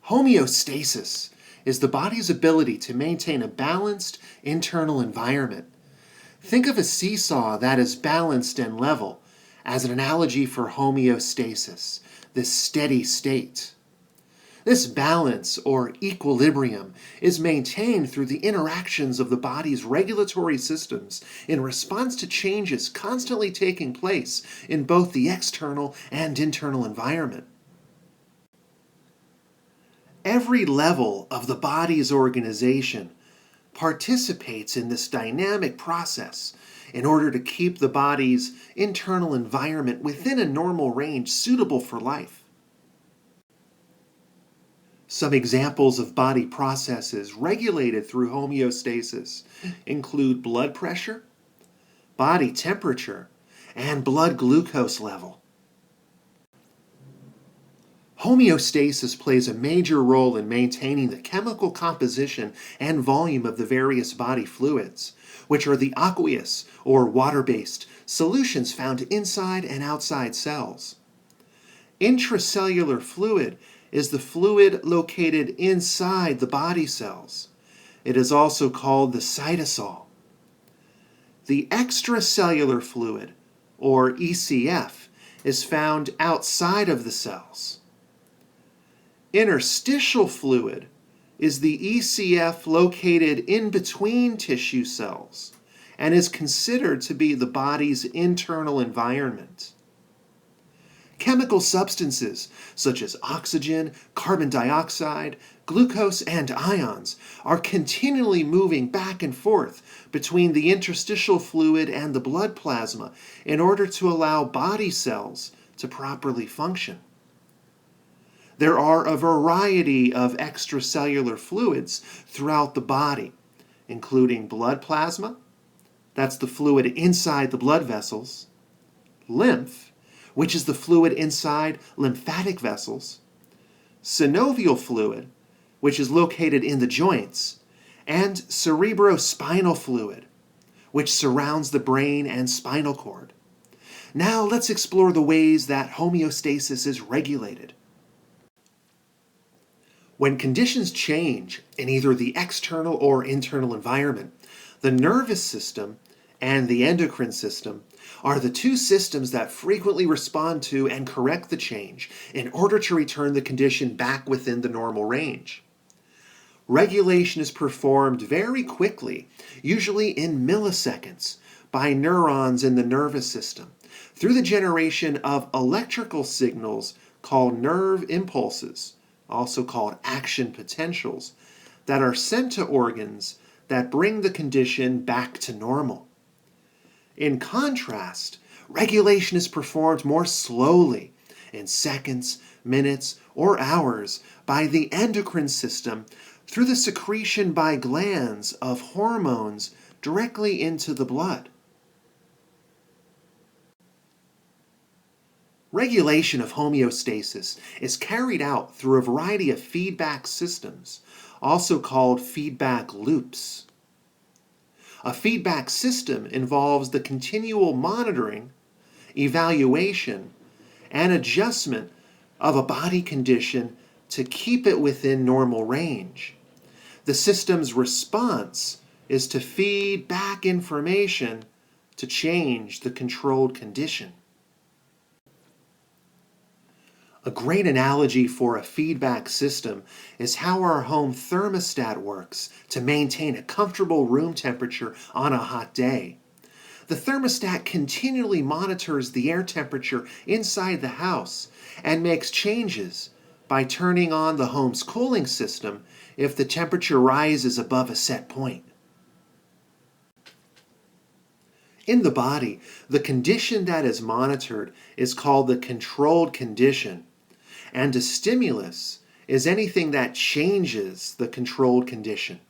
Homeostasis is the body's ability to maintain a balanced internal environment. Think of a seesaw that is balanced and level as an analogy for homeostasis, this steady state. This balance or equilibrium is maintained through the interactions of the body's regulatory systems in response to changes constantly taking place in both the external and internal environment. Every level of the body's organization participates in this dynamic process in order to keep the body's internal environment within a normal range suitable for life. Some examples of body processes regulated through homeostasis include blood pressure, body temperature, and blood glucose level. Homeostasis plays a major role in maintaining the chemical composition and volume of the various body fluids, which are the aqueous or water-based solutions found inside and outside cells. Intracellular fluid is the fluid located inside the body cells. It is also called the cytosol. The extracellular fluid, or ECF, is found outside of the cells. Interstitial fluid is the ECF located in between tissue cells and is considered to be the body's internal environment. Chemical substances such as oxygen, carbon dioxide, glucose, and ions are continually moving back and forth between the interstitial fluid and the blood plasma in order to allow body cells to properly function. There are a variety of extracellular fluids throughout the body, including blood plasma, that's the fluid inside the blood vessels, lymph, which is the fluid inside lymphatic vessels, synovial fluid, which is located in the joints, and cerebrospinal fluid, which surrounds the brain and spinal cord. Now let's explore the ways that homeostasis is regulated. When conditions change in either the external or internal environment, the nervous system and the endocrine system are the two systems that frequently respond to and correct the change in order to return the condition back within the normal range. Regulation is performed very quickly, usually in milliseconds, by neurons in the nervous system through the generation of electrical signals called nerve impulses, also called action potentials, that are sent to organs that bring the condition back to normal. In contrast, regulation is performed more slowly, in seconds, minutes, or hours, by the endocrine system through the secretion by glands of hormones directly into the blood. Regulation of homeostasis is carried out through a variety of feedback systems, also called feedback loops. A feedback system involves the continual monitoring, evaluation, and adjustment of a body condition to keep it within normal range. The system's response is to feed back information to change the controlled condition. A great analogy for a feedback system is how our home thermostat works to maintain a comfortable room temperature on a hot day. The thermostat continually monitors the air temperature inside the house and makes changes by turning on the home's cooling system if the temperature rises above a set point. In the body, the condition that is monitored is called the controlled condition, and a stimulus is anything that changes the controlled condition.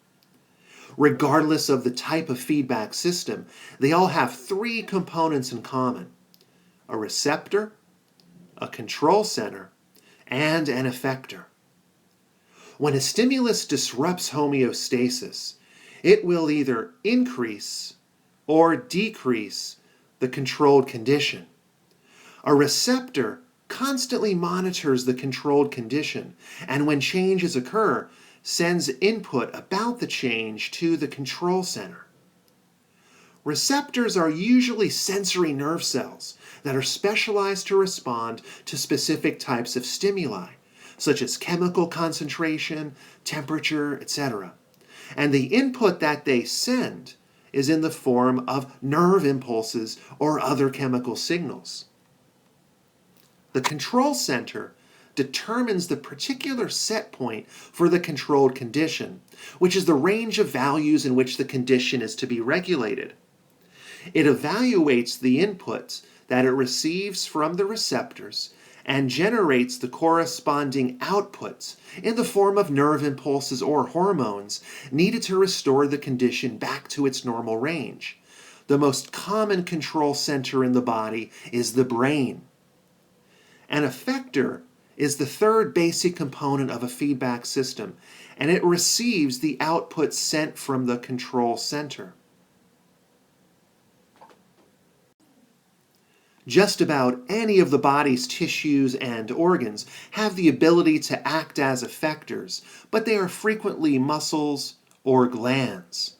Regardless of the type of feedback system, they all have three components in common: a receptor, a control center, and an effector. When a stimulus disrupts homeostasis, it will either increase or decrease the controlled condition. A receptor constantly monitors the controlled condition, and when changes occur, sends input about the change to the control center. Receptors are usually sensory nerve cells that are specialized to respond to specific types of stimuli, such as chemical concentration, temperature, etc. And the input that they send is in the form of nerve impulses or other chemical signals. The control center determines the particular set point for the controlled condition, which is the range of values in which the condition is to be regulated. It evaluates the inputs that it receives from the receptors and generates the corresponding outputs in the form of nerve impulses or hormones needed to restore the condition back to its normal range. The most common control center in the body is the brain. An effector is the third basic component of a feedback system, and it receives the output sent from the control center. Just about any of the body's tissues and organs have the ability to act as effectors, but they are frequently muscles or glands.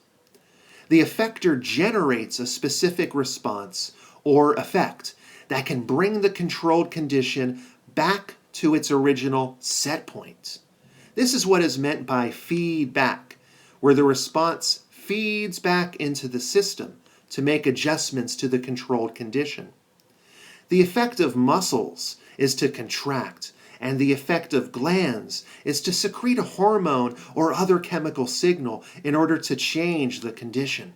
The effector generates a specific response or effect that can bring the controlled condition back to its original set point. This is what is meant by feedback, where the response feeds back into the system to make adjustments to the controlled condition. The effect of muscles is to contract, and the effect of glands is to secrete a hormone or other chemical signal in order to change the condition.